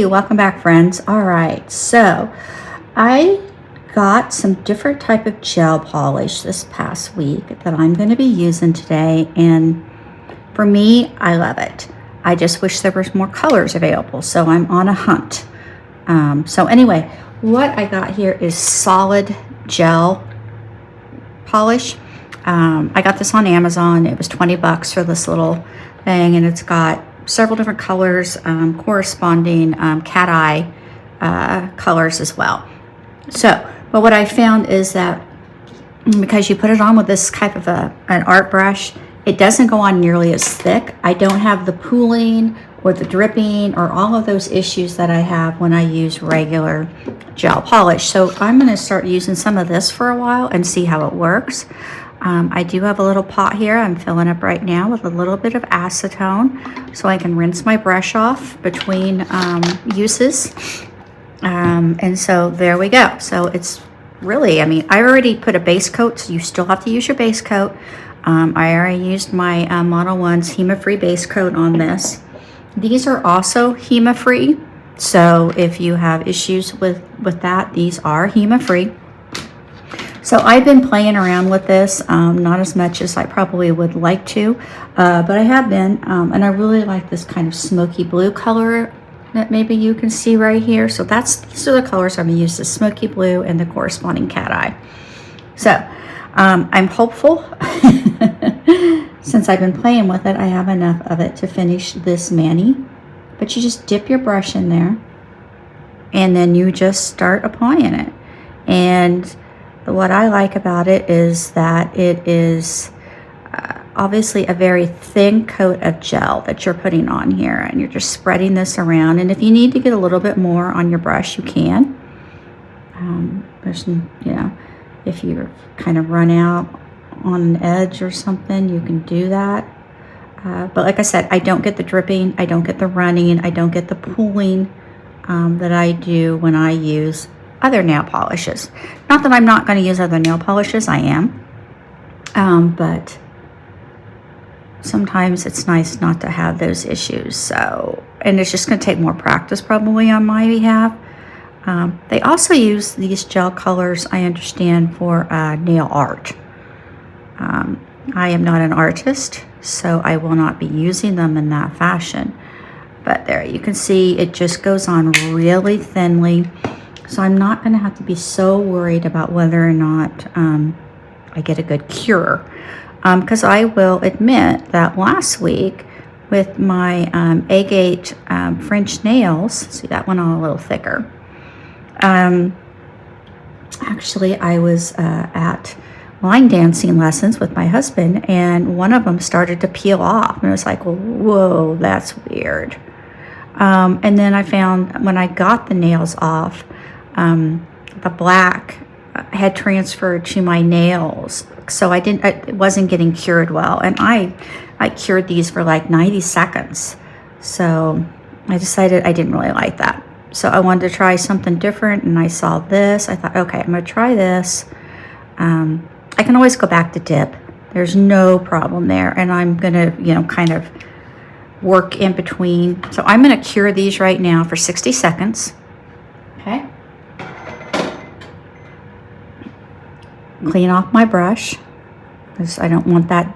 Hey, welcome back, friends. All right, so I got some different type of gel polish this past week that I'm going to be using today, and for me, I love it. I just wish there was more colors available, so I'm on a hunt. So anyway, what I got here is solid gel polish. I got this on Amazon. It was 20 bucks for this little thing, and it's got several different colors, corresponding cat eye colors as well. So, but what I found is that because you put it on with this type of an art brush, it doesn't go on nearly as thick. I don't have the pooling or the dripping or all of those issues that I have when I use regular gel polish. So I'm going to start using some of this for a while and see how it works. I do have a little pot here I'm filling up right now with a little bit of acetone so I can rinse my brush off between uses. And so there we go. So it's really, I mean, I already put a base coat, so you still have to use your base coat. I already used my Model 1's HEMA-free base coat on this. These are also HEMA-free, so if you have issues with that, these are HEMA-free. So I've been playing around with this, not as much as I probably would like to, but I have been, and I really like this kind of smoky blue color that maybe you can see right here. So these are the colors I'm going to use, the smoky blue and the corresponding cat eye. So I'm hopeful. Since I've been playing with it, I have enough of it to finish this mani. But you just dip your brush in there, and then you just start applying it. And what I like about it is that it is obviously a very thin coat of gel that you're putting on here, and you're just spreading this around. And if you need to get a little bit more on your brush, you can. If you kind of run out on an edge or something, you can do that. But like I said, I don't get the dripping, I don't get the running, I don't get the pooling that I do when I use other nail polishes. Not that I'm not going to use other nail polishes, I am. But sometimes it's nice not to have those issues. So, and it's just going to take more practice probably on my behalf. They also use these gel colors, I understand, for nail art. I am not an artist, so I will not be using them in that fashion. But there, you can see it just goes on really thinly. So I'm not going to have to be so worried about whether or not I get a good cure. Because I will admit that last week with my Agate French nails, see that one on a little thicker. Actually, I was at line dancing lessons with my husband, and one of them started to peel off, and I was like, whoa, that's weird. And then I found when I got the nails off, the black had transferred to my nails, so it wasn't getting cured well, and I cured these for like 90 seconds. So I decided I didn't really like that. So I wanted to try something different, and I saw this. I thought, okay, I'm going to try this. I can always go back to dip. There's no problem there, and I'm going to, kind of work in between. So I'm going to cure these right now for 60 seconds. Okay. Clean off my brush because I don't want that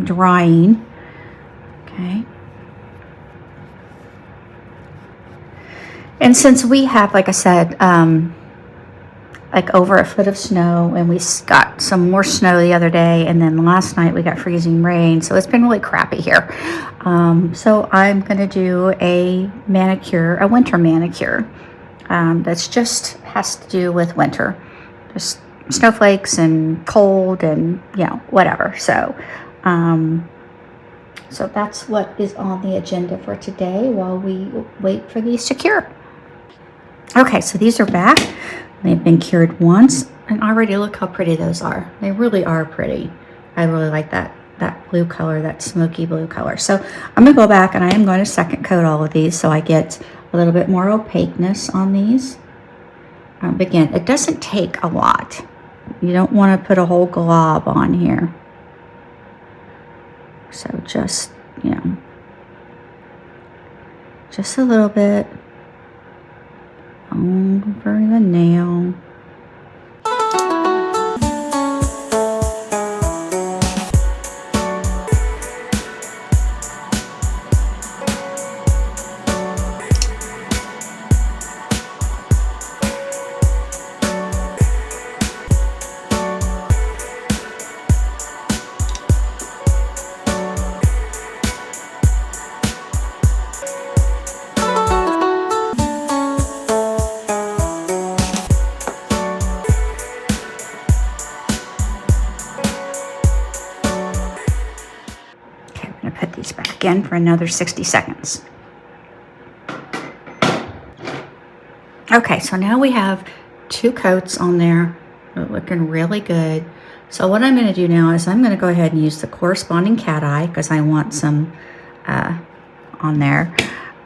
drying. Okay. And since we have, like I said, like over a foot of snow, and we got some more snow the other day, and then last night we got freezing rain, so it's been really crappy here. So I'm going to do a winter manicure. That's just has to do with winter, just snowflakes and cold and whatever. So so that's what is on the agenda for today while we wait for these to cure. Okay, so these are back. They've been cured once, and already look how pretty those are. They really are pretty. I really like that blue color, that smoky blue color. So I'm going to go back, and I am going to second coat all of these so I get a little bit more opaqueness on these. Again, it doesn't take a lot. You don't want to put a whole glob on here. So just, just a little bit. over the nail. Put these back in for another 60 seconds. Okay, so now we have 2 coats on there. They're looking really good. So what I'm going to do now is I'm going to go ahead and use the corresponding cat eye because I want some on there.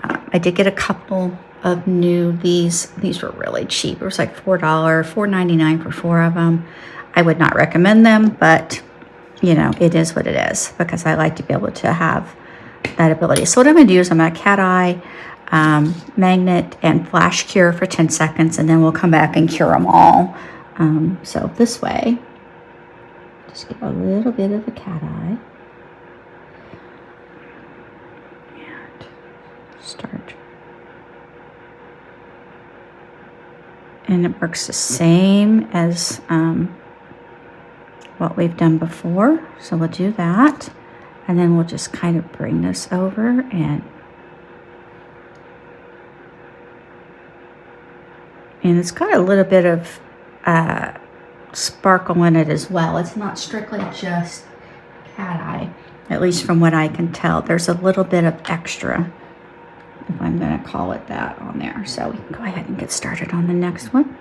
I did get a couple of new, these were really cheap. It was like $4, $4.99 for 4 of them. I would not recommend them, but you know, it is what it is because I like to be able to have that ability. So what I'm going to do is I'm going to cat eye, magnet, and flash cure for 10 seconds, and then we'll come back and cure them all. So this way, just get a little bit of a cat eye. And start. And it works the same as what we've done before. So we'll do that. And then we'll just kind of bring this over and it's got a little bit of sparkle in it as well. It's not strictly just cat eye, at least from what I can tell. There's a little bit of extra, if I'm going to call it that, on there. So we can go ahead and get started on the next one.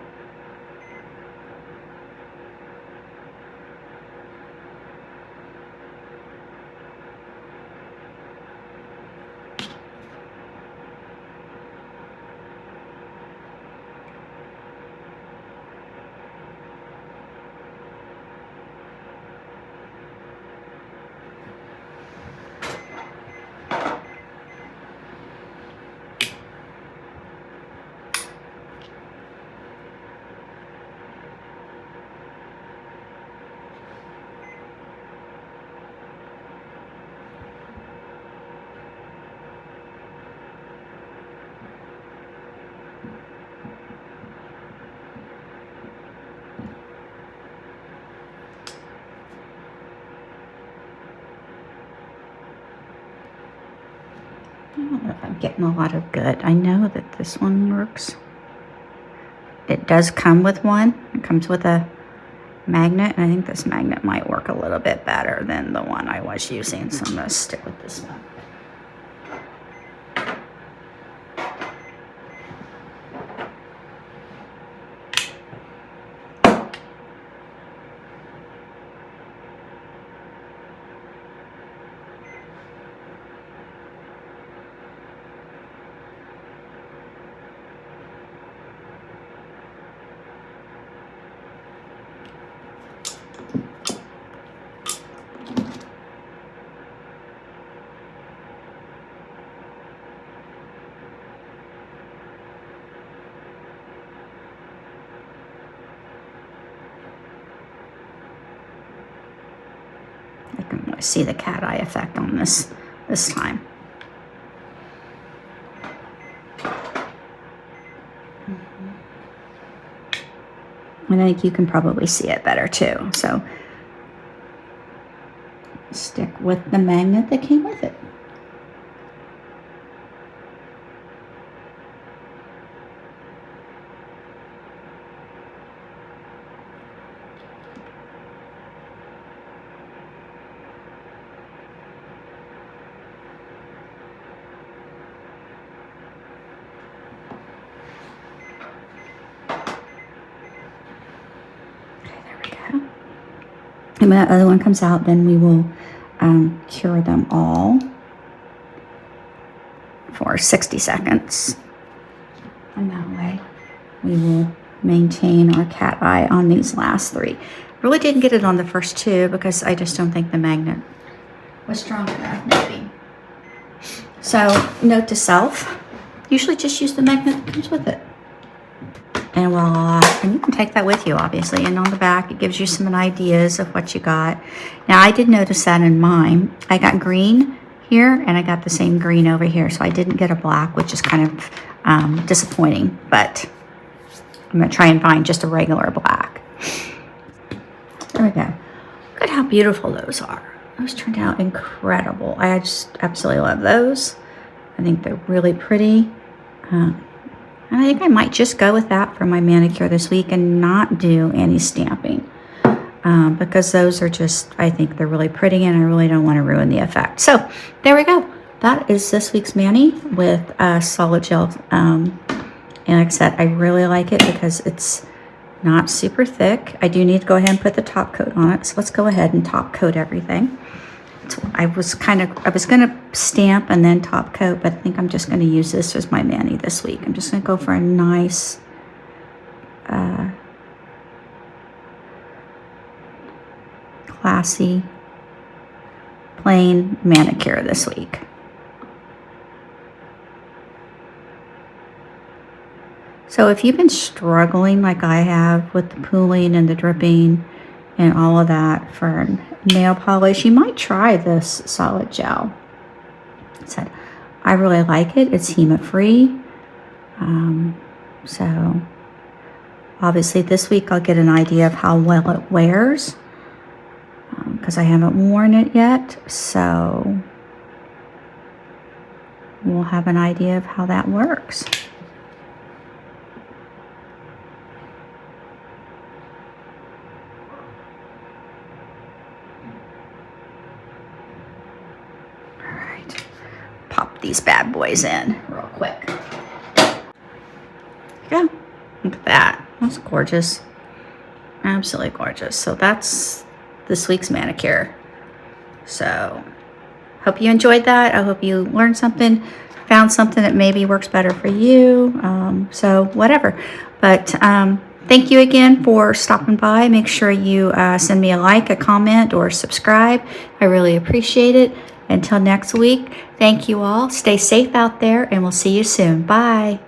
I don't know if I'm getting a lot of good. I know that this one works. It does come with one. It comes with a magnet, and I think this magnet might work a little bit better than the one I was using, so I'm going to stick with this one. I can really see the cat eye effect on this time. And I think you can probably see it better too. So stick with the magnet that came with it. And when that other one comes out, then we will cure them all for 60 seconds. And that way we will maintain our cat eye on these last 3. Really didn't get it on the first 2 because I just don't think the magnet was strong enough, maybe. So note to self, usually just use the magnet that comes with it. And voila, and you can take that with you, obviously. And on the back, it gives you some ideas of what you got. Now, I did notice that in mine. I got green here, and I got the same green over here. So I didn't get a black, which is kind of disappointing. But I'm going to try and find just a regular black. There we go. Look at how beautiful those are. Those turned out incredible. I just absolutely love those. I think they're really pretty. And I think I might just go with that for my manicure this week and not do any stamping. Because those are just, I think they're really pretty, and I really don't want to ruin the effect. So there we go. That is this week's mani with solid gel. And like I said, I really like it because it's not super thick. I do need to go ahead and put the top coat on it. So let's go ahead and top coat everything. So I was going to stamp and then top coat, but I think I'm just going to use this as my mani this week. I'm just going to go for a nice classy plain manicure this week. So if you've been struggling like I have with the pooling and the dripping and all of that for nail polish, you might try this solid gel. So I really like it. It's HEMA free. So obviously this week I'll get an idea of how well it wears because I haven't worn it yet. So we'll have an idea of how that works. Pop these bad boys in real quick. Yeah, look at that. That's gorgeous. Absolutely gorgeous. So that's this week's manicure. So hope you enjoyed that. I hope you learned something, found something that maybe works better for you. So whatever. But thank you again for stopping by. Make sure you send me a like, a comment, or subscribe. I really appreciate it. Until next week, thank you all. Stay safe out there, and we'll see you soon. Bye.